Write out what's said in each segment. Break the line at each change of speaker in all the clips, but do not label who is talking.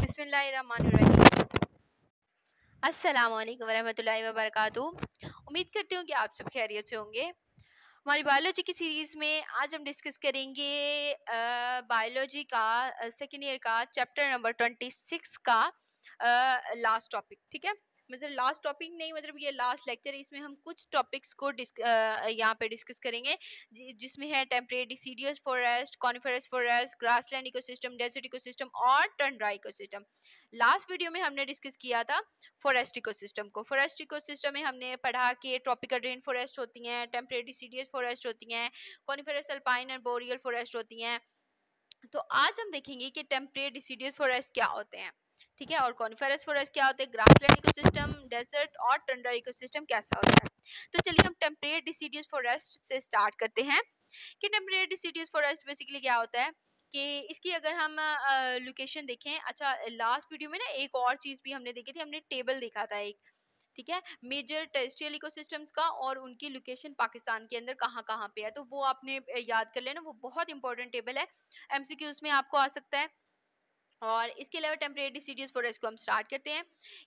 बिस्मिल्लाहिर्रहमानिर्रहीम। अस्सलामुअलैकुम वरहमतुल्लाहि वबरकातुहू। उम्मीद करती हूँ कि आप सब खैरियत से होंगे। हमारी बायोलॉजी की सीरीज़ में आज हम डिस्कस करेंगे बायोलॉजी का सेकेंड ईयर का चैप्टर नंबर 26 का लास्ट टॉपिक। ठीक है, मतलब लास्ट टॉपिक नहीं, मतलब ये लास्ट लेक्चर है। इसमें हम कुछ टॉपिक्स को यहाँ पे डिस्कस करेंगे जिसमें है temperate deciduous forest, coniferous forest, grassland ecosystem, desert ecosystem और टंड्रा इकोसिस्टम। लास्ट वीडियो में हमने डिस्कस किया था फॉरेस्ट इकोसिस्टम को। फॉरेस्ट इकोसिस्टम में हमने पढ़ा कि ट्रॉपिकल रेन फॉरेस्ट होती हैं, टेम्परेट डिसीडियस फॉरेस्ट होती हैं, coniferous alpine and boreal forest होती हैं। तो आज हम देखेंगे कि टेम्परेट डिसीडियस फॉरेस्ट क्या होते हैं, ठीक है, और कॉनिफरस फॉरेस्ट क्या होते हैं, ग्रासलैंड इकोसिस्टम, डेजर्ट और टंड्रा इकोसिस्टम कैसा होता है। तो चलिए हम टेम्परेट डिसीडियस फॉरेस्ट से स्टार्ट करते हैं कि टेम्परेट डिसीडियस फॉरेस्ट बेसिकली क्या होता है। कि इसकी अगर हम लोकेशन देखें, अच्छा लास्ट वीडियो में ना एक और चीज़ भी हमने देखी थी, हमने टेबल देखा था एक, ठीक है, मेजर टेरेस्ट्रियल इकोसिस्टम्स का और उनकी लोकेशन पाकिस्तान के अंदर कहाँ कहाँ पे है। तो वो आपने याद कर लेना, वो बहुत इंपॉर्टेंट टेबल है, एमसीक्यूज में आपको आ सकता है। और इसके अलावा टेम्परेट डिसीडियस फॉरेस्ट को हम स्टार्ट करते हैं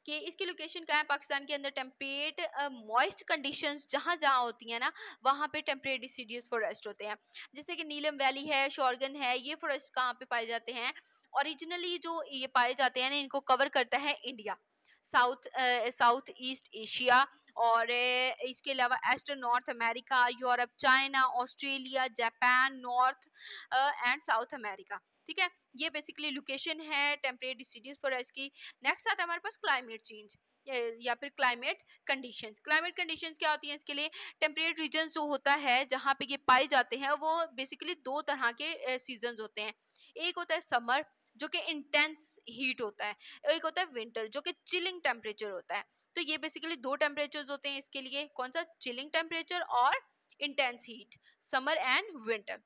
कि इसकी लोकेशन क्या है। पाकिस्तान के अंदर टेम्परेट मॉइस्ट कंडीशंस जहाँ जहाँ होती हैं ना, वहाँ पे टेम्परेट डिसीडियस फॉरेस्ट होते हैं। जैसे कि नीलम वैली है, शोरगन है, ये फॉरेस्ट कहाँ पे पाए जाते हैं। ओरिजिनली जो ये पाए जाते हैं ना, इनको कवर करता है इंडिया, साउथ ईस्ट एशिया, और इसके अलावा eastern north America, Europe, China, Australia, Japan, north and south America. ठीक है, ये बेसिकली लोकेशन है टेम्परेट डिसीडियस फॉरेस्ट की। नेक्स्ट आता है हमारे पास क्लाइमेट चेंज या फिर क्लाइमेट कंडीशंस। क्लाइमेट कंडीशंस क्या होती हैं इसके लिए। टेम्परेट रीजन जो होता है जहाँ पे ये पाए जाते हैं, वो बेसिकली दो तरह के सीजन्स होते हैं। एक होता है समर जो कि इंटेंस हीट होता है, एक होता है विंटर जो कि चिलिंग टेम्परेचर होता है। तो ये बेसिकली दो टेम्परेचर्स होते हैं इसके लिए, कौन सा, चिलिंग टेम्परेचर और intense heat, summer and winter.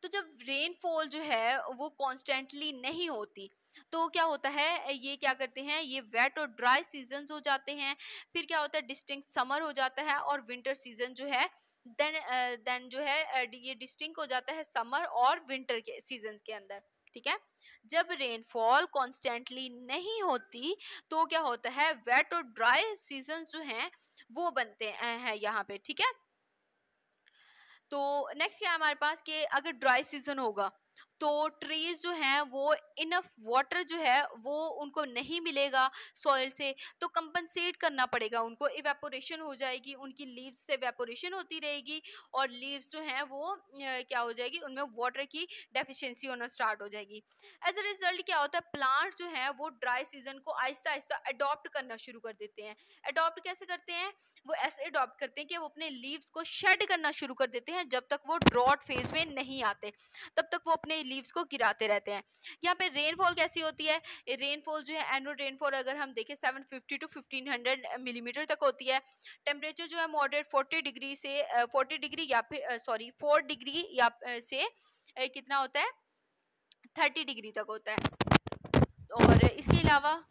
तो जब रेनफॉल जो है वो कॉन्स्टेंटली नहीं होती, तो क्या होता है, ये क्या करते हैं, ये वेट और ड्राई सीजन हो जाते हैं। फिर क्या होता है, डिस्टिंक्ट समर हो जाता है, और विंटर सीजन जो है देन जो है ये डिस्टिंक्ट हो जाता है समर और विंटर के सीजन के अंदर। ठीक है, जब रेनफॉल कॉन्स्टेंटली नहीं होती तो क्या होता है, वेट और ड्राई सीजन जो हैं वो बनते हैं यहाँ पे। ठीक है, तो नेक्स्ट क्या है हमारे पास कि अगर ड्राई सीजन होगा तो ट्रीज जो हैं वो इनफ वाटर जो है वो उनको नहीं मिलेगा सॉइल से, तो कंपनसेट करना पड़ेगा उनको, इवेपोरेशन हो जाएगी, उनकी लीव्स से इवेपोरेशन होती रहेगी, और लीव्स जो हैं वो क्या हो जाएगी, उनमें वाटर की डेफिशिएंसी होना स्टार्ट हो जाएगी। एज अ रिजल्ट क्या होता है, प्लांट्स जो हैं वो ड्राई सीजन को आहिस्ता आहिस्ता अडॉप्ट करना शुरू कर देते हैं। अडॉप्ट कैसे करते हैं, वो ऐसे अडॉप्ट करते हैं कि वो अपने लीव्स को शेड करना शुरू कर देते हैं। जब तक वो ड्रॉट फेज में नहीं आते तब तक वो अपने लीव्स को गिराते रहते हैं। यहाँ पे रेनफॉल कैसी होती है, रेनफॉल जो है एनुअल रेनफॉल अगर हम देखें 750 टू 1500 मिलीमीटर तक होती है। टेम्परेचर जो है मॉडरेट 40 डिग्री से 40 डिग्री या फिर 4 डिग्री या से कितना होता है, 30 डिग्री तक होता है। और इसके अलावा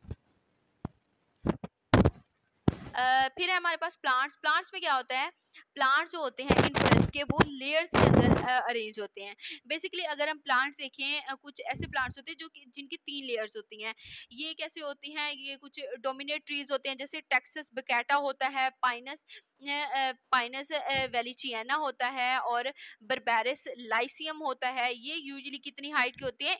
फिर है हमारे पास प्लांट्स। प्लांट्स में क्या होता है, प्लांट्स जो होते हैं इन फॉरेस्ट के वो लेयर्स के अंदर अरेंज होते हैं। बेसिकली अगर हम प्लांट्स देखें, कुछ ऐसे प्लांट्स होते हैं जो कि जिनकी 3 लेयर्स होती हैं। ये कैसे होती हैं, ये कुछ डोमिनेट ट्रीज होते हैं, जैसे टेक्सास बकैटा होता है, पाइनस वेलिचियाना होता है, और बर्बेरिस लाइसियम होता है। ये यूजुअली कितनी हाइट के होते हैं,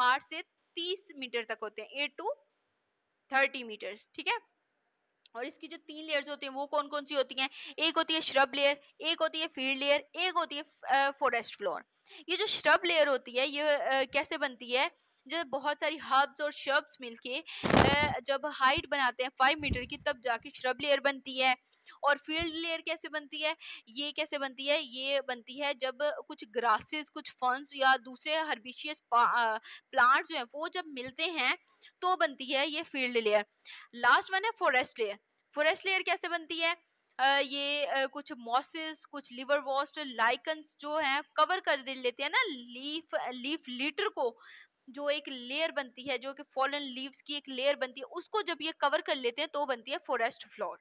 8 से 30 मीटर तक होते हैं, 8 टू 30 मीटर्स। ठीक है, और इसकी जो 3 लेयर्स होती हैं वो कौन कौन सी होती हैं, एक होती है श्रब लेयर, एक होती है फील्ड लेयर, एक होती है फॉरेस्ट फ्लोर। ये जो श्रब लेयर होती है ये कैसे बनती है, जब बहुत सारी हर्ब्स और श्रब्स मिलके जब हाइट बनाते हैं 5 मीटर की, तब जाके श्रब लेयर बनती है। और फील्ड लेयर कैसे बनती है, ये कैसे बनती है, ये बनती है जब कुछ ग्रासेस, कुछ फर्न्स या दूसरे हर्बिशियस प्लांट्स जो हैं वो जब मिलते हैं तो बनती है ये फील्ड लेयर। लास्ट वन है फॉरेस्ट लेयर। फॉरेस्ट लेयर कैसे बनती है, ये कुछ मॉसेस, कुछ लिवर वॉस्ट, लाइकन्स जो हैं कवर कर दे लेते हैं ना लीफ लिटर को, जो एक लेयर बनती है, जो कि फॉलन लीव्स की एक लेयर बनती है, उसको जब ये कवर कर लेते हैं तो बनती है फॉरेस्ट फ्लोर।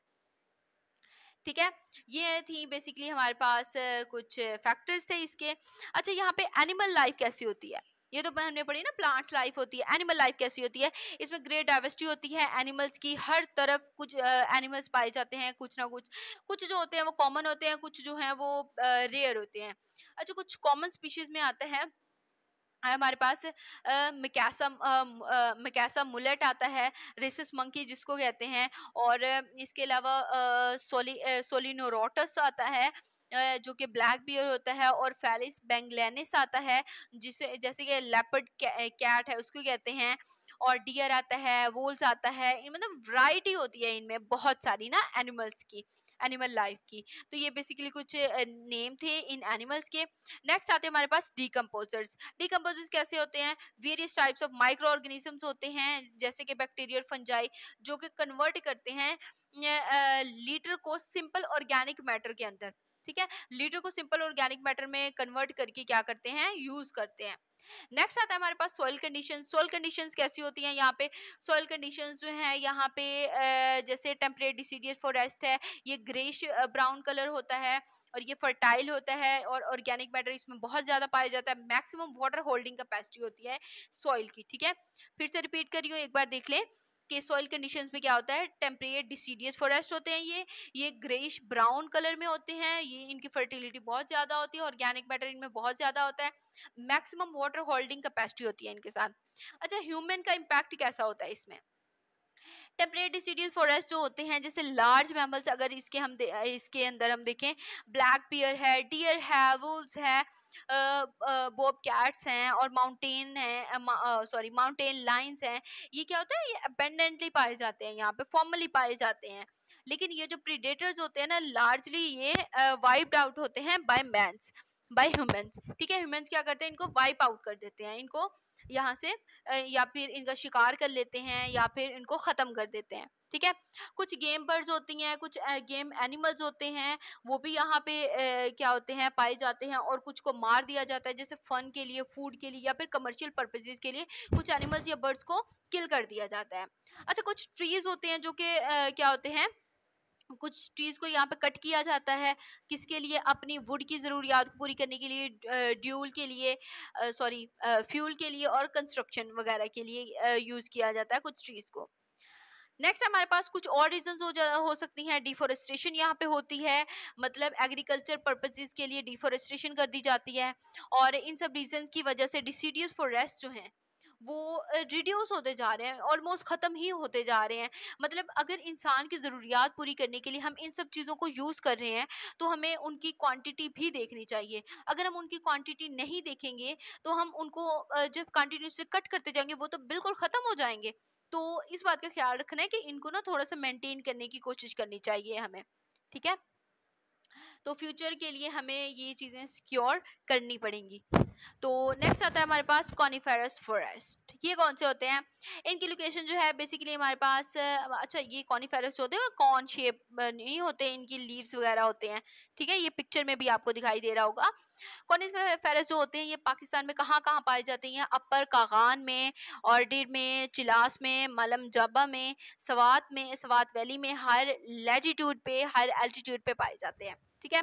ठीक है, ये थी बेसिकली हमारे पास कुछ फैक्टर्स थे इसके। अच्छा, यहाँ पे एनिमल लाइफ कैसी होती है, ये तो हमने पढ़ी ना, प्लांट्स लाइफ होती है, एनिमल लाइफ कैसी होती है। इसमें ग्रेट डाइवर्सिटी होती है एनिमल्स की, हर तरफ कुछ एनिमल्स पाए जाते हैं, कुछ ना कुछ, कुछ जो होते हैं वो कॉमन होते हैं, कुछ जो हैं वो रेयर होते हैं। अच्छा, कुछ कॉमन स्पीशीज में आता है हमारे पास मिकासा मुलेट आता है, रेसिस मंकी जिसको कहते हैं, और इसके अलावा सोलिनोरोटस आता है, जो कि ब्लैक बियर होता है, और फेलिस बेंगलेनिस आता है, जिसे जैसे कि लेपर्ड कैट है उसको कहते हैं, और डियर आता है, वोल्स आता है, मतलब वैरायटी होती है इनमें बहुत सारी ना एनिमल्स की, एनिमल लाइफ की। तो ये बेसिकली कुछ नेम थे इन एनिमल्स के। नेक्स्ट आते हैं हमारे पास डीकम्पोजर्स। डीकम्पोजर्स कैसे होते हैं, various types of micro organisms होते हैं, जैसे कि बैक्टीरिया और फंजाई, जो कि कन्वर्ट करते हैं लीटर को सिंपल ऑर्गेनिक मैटर के अंदर। ठीक है, लीटर को सिंपल ऑर्गेनिक मैटर में कन्वर्ट करके क्या करते हैं, यूज करते हैं। नेक्स्ट आता है हमारे पास सॉइल कंडीशंस। सॉइल कंडीशंस कैसी होती हैं यहाँ पे, सॉइल कंडीशंस जो है यहाँ पे जैसे टेम्परेट डिसीडियस फॉरेस्ट है, ये ग्रेश ब्राउन कलर होता है, और ये फर्टाइल होता है, और ऑर्गेनिक मैटर इसमें बहुत ज्यादा पाया जाता है, मैक्सिमम वाटर होल्डिंग कैपेसिटी होती है सॉइल की। ठीक है, फिर से रिपीट कर रही हूँ, एक बार देख लें कि सॉइल कंडीशंस में क्या होता है, टेम्परेट डिसीडियस फॉरेस्ट होते हैं, ये ग्रेइश ब्राउन कलर में होते हैं, ये इनकी फर्टिलिटी बहुत ज्यादा होती है, ऑर्गेनिक मैटर इनमें बहुत ज्यादा होता है, मैक्सिमम वाटर होल्डिंग कैपेसिटी होती है इनके साथ। अच्छा, ह्यूमन का इम्पैक्ट कैसा होता है इसमें, टेम्परेट डिसीडियस फॉरेस्ट जो होते हैं, जैसे लार्ज मैमल्स, अगर इसके अंदर हम देखें, ब्लैक बियर है, डियर है, वुल्स है, बॉब कैट्स हैं, और माउंटेन है, सॉरी माउंटेन लाइन्स हैं, ये क्या होता है, ये अबेंडेंटली पाए जाते हैं, यहाँ पे फॉर्मली पाए जाते हैं। लेकिन ये जो प्रीडेटर्स होते हैं ना, लार्जली ये वाइप्ड आउट होते हैं बाय मैन्स, बाय ह्यूमंस। ठीक है, ह्यूमंस क्या करते हैं, इनको वाइप आउट कर देते हैं, इनको यहाँ से या फिर इनका शिकार कर लेते हैं, या फिर इनको खत्म कर देते हैं। ठीक है, कुछ गेम बर्ड्स होती हैं, कुछ गेम एनिमल्स होते हैं, वो भी यहाँ पे क्या होते हैं, पाए जाते हैं, और कुछ को मार दिया जाता है, जैसे फन के लिए, फूड के लिए, या फिर कमर्शियल पर्पसेस के लिए कुछ एनिमल्स या बर्ड्स को किल कर दिया जाता है। अच्छा, कुछ ट्रीज होते हैं जो कि क्या होते हैं, कुछ ट्रीज को यहाँ पे कट किया जाता है, किसके लिए, अपनी वुड की जरूरियात को पूरी करने के लिए, ड्यूल के लिए, सॉरी फ्यूल के लिए, और कंस्ट्रक्शन वगैरह के लिए यूज किया जाता है कुछ ट्रीज को। नेक्स्ट हमारे पास कुछ और रीजंस हो सकती हैं, डिफोरेस्टेशन यहाँ पे होती है, मतलब एग्रीकल्चर पर्पसेस के लिए डिफोरेस्टेशन कर दी जाती है, और इन सब रीजंस की वजह से डिसीडियस फॉरेस्ट जो हैं वो रिड्यूस होते जा रहे हैं, ऑलमोस्ट खत्म ही होते जा रहे हैं। मतलब अगर इंसान की ज़रूरियात पूरी करने के लिए हम इन सब चीज़ों को यूज़ कर रहे हैं, तो हमें उनकी क्वांटिटी भी देखनी चाहिए। अगर हम उनकी क्वांटिटी नहीं देखेंगे, तो हम उनको जब कंटिन्यूसली कट करते जाएंगे, वो तो बिल्कुल ख़त्म हो जाएंगे। तो इस बात का ख्याल रखना है कि इनको ना थोड़ा सा मेंटेन करने की कोशिश करनी चाहिए हमें। ठीक है, तो फ्यूचर के लिए हमें ये चीज़ें सिक्योर करनी पड़ेंगी। तो नेक्स्ट आता है हमारे पास कॉनिफेरस फॉरेस्ट। ये कौन से होते हैं, इनकी लोकेशन जो है बेसिकली हमारे पास अच्छा, ये कॉनिफेरस होते हैं, कॉन शेप नहीं होते, इनकी लीव्स वगैरह होते हैं। ठीक है, ये पिक्चर में भी आपको दिखाई दे रहा होगा। कॉनिफेरस जो होते हैं, ये पाकिस्तान में कहाँ कहाँ पाए जाते हैं, अपर कागान में, ऑर्डिर में, चिलास में, मलम जाबा में, सवात वैली में, हर लैटिट्यूड पे, हर एल्टीट्यूड पे पाए जाते हैं। ठीक है,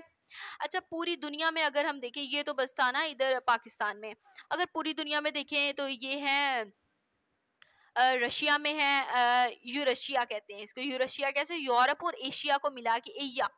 अच्छा, पूरी दुनिया में अगर हम देखें, ये तो बस था ना इधर पाकिस्तान में, अगर पूरी दुनिया में देखें तो ये है रशिया में है, यूरेशिया कहते हैं इसको, यूरेशिया कैसे, यूरोप और एशिया को मिला के एशिया,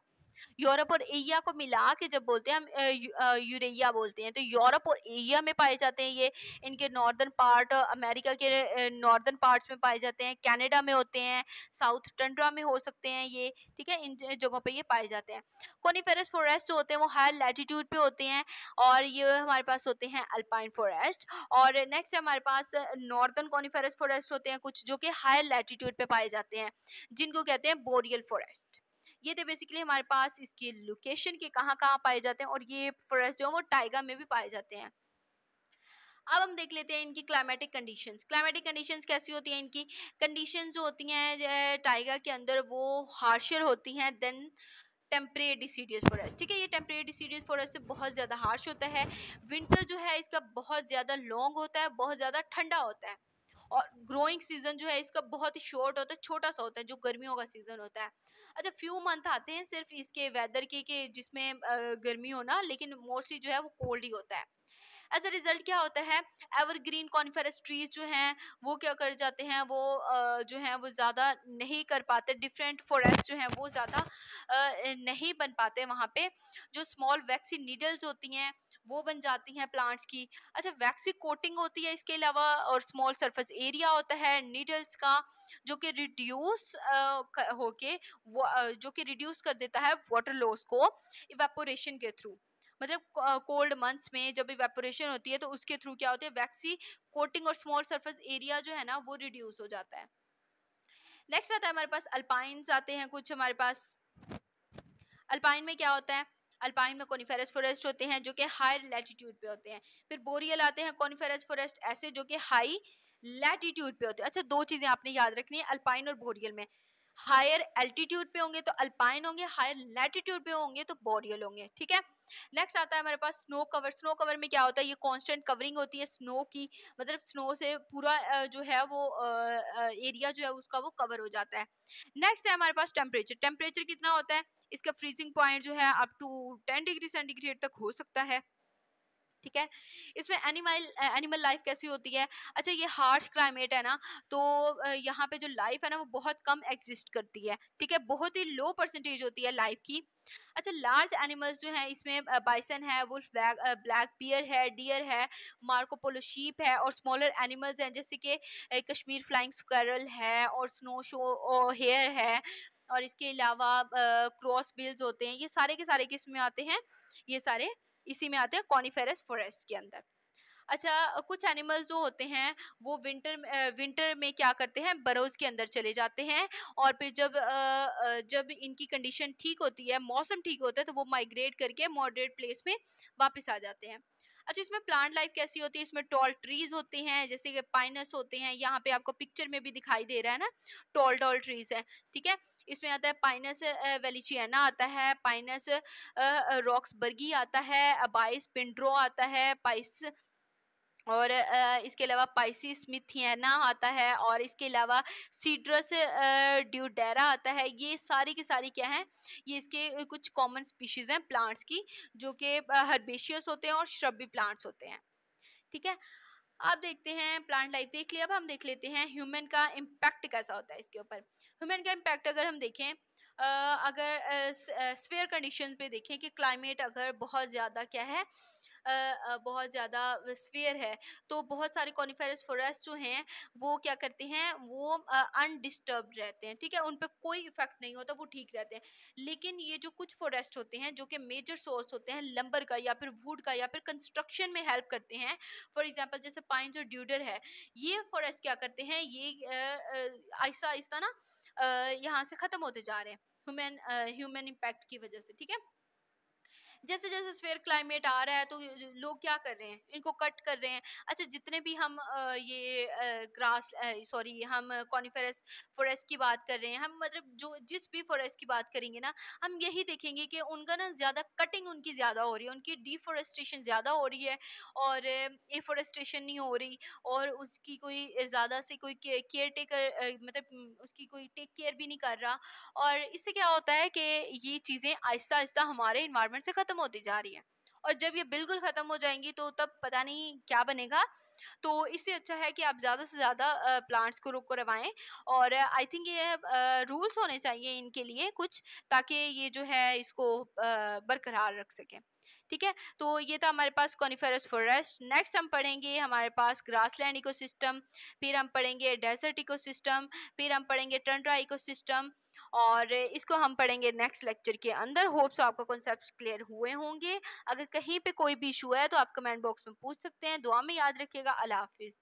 यूरोप और एशिया को मिला के जब बोलते हैं हम यूरेया बोलते हैं, तो यूरोप और एशिया में पाए जाते हैं ये। इनके नॉर्दर्न पार्ट अमेरिका के नॉर्दर्न पार्ट्स में पाए जाते हैं, कनाडा में होते हैं, साउथ टंड्रा में हो सकते हैं ये। ठीक है, इन जगहों पे ये पाए जाते हैं। कोनिफेरस फॉरेस्ट जो होते हैं वो हायर लैटिट्यूड पे होते हैं, और ये हमारे पास होते हैं अल्पाइन फॉरेस्ट। और नेक्स्ट हमारे पास नॉर्दर्न कोनिफेरस फॉरेस्ट होते हैं कुछ, जो कि हायर लैटिट्यूड पे पाए जाते हैं, जिनको कहते हैं बोरियल फॉरेस्ट। ये थे बेसिकली हमारे पास इसकी लोकेशन के कहाँ कहाँ पाए जाते हैं, और ये फॉरेस्ट जो है वो टाइगा में भी पाए जाते हैं। अब हम देख लेते हैं इनकी क्लाइमेटिक कंडीशंस। क्लाइमेटिक कंडीशंस कैसी होती हैं, इनकी कंडीशंस जो होती हैं टाइगा के अंदर वो हार्शर होती हैं देन टेम्परेट डिसीडियस फॉरेस्ट। ठीक है, ये टेम्परेट डिसीडियस फॉरेस्ट से बहुत ज़्यादा हार्श होता है। विंटर जो है इसका बहुत ज़्यादा लॉन्ग होता है, बहुत ज़्यादा ठंडा होता है, और ग्रोइंग सीजन जो है इसका बहुत ही शॉर्ट होता है, छोटा सा होता है, जो गर्मियों का सीजन होता है। अच्छा, फ्यू मंथ आते हैं सिर्फ इसके वेदर के जिसमें गर्मी होना, लेकिन मोस्टली जो है वो कोल्ड ही होता है। एज अ रिजल्ट क्या होता है, एवरग्रीन कॉनिफेरस ट्रीज जो हैं वो क्या कर जाते हैं, वो जो हैं वो ज़्यादा नहीं कर पाते, डिफरेंट फॉरेस्ट जो हैं वो ज़्यादा नहीं बन पाते वहाँ पे। जो स्मॉल वैक्सी नीडल्स होती हैं वो बन जाती हैं प्लांट्स की। अच्छा, वैक्सी कोटिंग होती है इसके अलावा, और स्मॉल सरफेस एरिया होता है नीडल्स का, जो कि रिड्यूस होके जो कि रिड्यूस कर देता है वाटर लॉस को इवेपोरेशन के थ्रू। मतलब कोल्ड मंथ्स में जब इवेपोरेशन होती है तो उसके थ्रू क्या होती है, वैक्सी कोटिंग और स्मॉल सरफेस एरिया जो है ना वो रिड्यूस हो जाता है। नेक्स्ट आता है हमारे पास अल्पाइंस आते हैं कुछ हमारे पास। अल्पाइन में क्या होता है, अल्पाइन में कोनिफेरस फॉरेस्ट होते हैं जो कि हाई लैटिट्यूड पे होते हैं। फिर बोरियल आते हैं कोनिफेरस फॉरेस्ट ऐसे जो कि हाई लैटिट्यूड पे होते हैं। अच्छा, दो चीजें आपने याद रखनी है अल्पाइन और बोरियल में, हायर एल्टीट्यूड पे होंगे तो अल्पाइन होंगे, हायर लैटिट्यूड पे होंगे तो बोरियल होंगे, ठीक है। नेक्स्ट आता है हमारे पास स्नो कवर। स्नो कवर में क्या होता है, ये कांस्टेंट कवरिंग होती है स्नो की, मतलब स्नो से पूरा जो है वो एरिया जो है उसका वो कवर हो जाता है। नेक्स्ट है हमारे पास टेम्परेचर। टेम्परेचर कितना होता है, इसका फ्रीजिंग पॉइंट जो है अप टू 10 डिग्री सेंटीग्रेड तक हो सकता है, ठीक है। इसमें एनिमल लाइफ कैसी होती है, अच्छा ये हार्श क्लाइमेट है ना, तो यहाँ पे जो लाइफ है ना वो बहुत कम एग्जिस्ट करती है, ठीक है, बहुत ही लो परसेंटेज होती है लाइफ की। अच्छा, लार्ज एनिमल्स जो हैं इसमें बाइसन है, वुल्फ ब्लैक बियर है, डियर है, मार्कोपोलो शीप है, और स्मॉलर एनिमल्स हैं जैसे कि कश्मीर फ्लाइंग स्क्वेरल है, और स्नो शो हेयर है, और इसके अलावा क्रॉस बिल्स होते हैं। ये सारे के सारे किस में आते हैं, ये सारे इसी में आते हैं कॉनिफेरस फॉरेस्ट के अंदर। अच्छा, कुछ एनिमल्स जो होते हैं वो विंटर में क्या करते हैं, बरोज के अंदर चले जाते हैं, और फिर जब इनकी कंडीशन ठीक होती है, मौसम ठीक होता है, तो वो माइग्रेट करके मॉडरेट प्लेस में वापस आ जाते हैं। अच्छा, इसमें प्लांट लाइफ कैसी होती है, इसमें टॉल ट्रीज होते हैं जैसे कि पाइनस होते हैं, यहाँ पे आपको पिक्चर में भी दिखाई दे रहा है ना, टॉल टॉल ट्रीज है, ठीक है। इसमें आता है पाइनस वेलिचियाना आता है, पाइनस रॉक्सबर्गी आता है, अबाइस पिंड्रो आता है, पाइस, और इसके अलावा पाइसी स्मिथियाना आता है, और इसके अलावा सीड्रस ड्यूडेरा आता है। ये सारी की सारी क्या है, ये इसके कुछ कॉमन स्पीशीज हैं प्लांट्स की, जो कि हर्बेशियस होते हैं और श्रबी प्लांट्स होते हैं, ठीक है। आप देखते हैं प्लांट लाइफ देख लिया, अब हम देख लेते हैं ह्यूमन का इम्पैक्ट कैसा होता है इसके ऊपर। ह्यूमन का इम्पैक्ट अगर हम देखें, अगर स्फीयर कंडीशन पे देखें कि क्लाइमेट अगर बहुत ज़्यादा क्या है, बहुत ज़्यादा स्फीयर है, तो बहुत सारे कॉनिफेरस फॉरेस्ट जो हैं वो क्या करते हैं, वो अनडिस्टर्ब्ड रहते हैं, ठीक है, उन पर कोई इफेक्ट नहीं होता, वो ठीक रहते हैं। लेकिन ये जो कुछ फॉरेस्ट होते हैं जो कि मेजर सोर्स होते हैं लंबर का या फिर वुड का या फिर कंस्ट्रक्शन में हेल्प करते हैं, फॉर एग्जांपल जैसे पाइन्स और ड्यूडर है, ये फॉरेस्ट क्या करते हैं, ये आहिस्ता आहिस्ता ना यहाँ से खत्म होते जा रहे हैं ह्यूमन इम्पैक्ट की वजह से, ठीक है। जैसे जैसे स्फीयर क्लाइमेट आ रहा है तो लोग क्या कर रहे हैं, इनको कट कर रहे हैं। अच्छा, जितने भी हम ये ग्रास सॉरी हम कॉनिफेरस फॉरेस्ट की बात कर रहे हैं, हम मतलब जो जिस भी फॉरेस्ट की बात करेंगे ना, हम यही देखेंगे कि उनका ना ज़्यादा कटिंग उनकी ज़्यादा हो रही है, उनकी डिफोरेस्टेशन ज़्यादा हो रही है, और एफोरेस्टेशन नहीं हो रही, और उसकी कोई ज़्यादा से कोई केयर टेकर मतलब उसकी कोई टेक केयर भी नहीं कर रहा। और इससे क्या होता है कि ये चीजें आहिस्ता आहिस्ता हमारे इन्वायरमेंट से खत्म होती जा रही हैं, और जब ये बिल्कुल खत्म हो जाएंगी तो तब पता नहीं क्या बनेगा। तो इससे अच्छा है कि आप ज्यादा से ज्यादा प्लांट्स को रोक करवाएं, और आई थिंक ये रूल्स होने चाहिए इनके लिए कुछ, ताकि ये जो है इसको बरकरार रख सकें, ठीक है। तो ये था हमारे पास कॉनिफेरस फॉरेस्ट। नेक्स्ट हम पढ़ेंगे हमारे पास ग्रासलैंड इकोसिस्टम, फिर हम पढ़ेंगे डेजर्ट इकोसिस्टम, फिर हम पढ़ेंगे टंड्रा इकोसिस्टम, और इसको हम पढ़ेंगे नेक्स्ट लेक्चर के अंदर। होप सो आपका कॉन्सेप्ट क्लियर हुए होंगे। अगर कहीं पे कोई भी इशू है तो आप कमेंट बॉक्स में पूछ सकते हैं। दुआ में याद रखिएगा। अल्लाह हाफिज।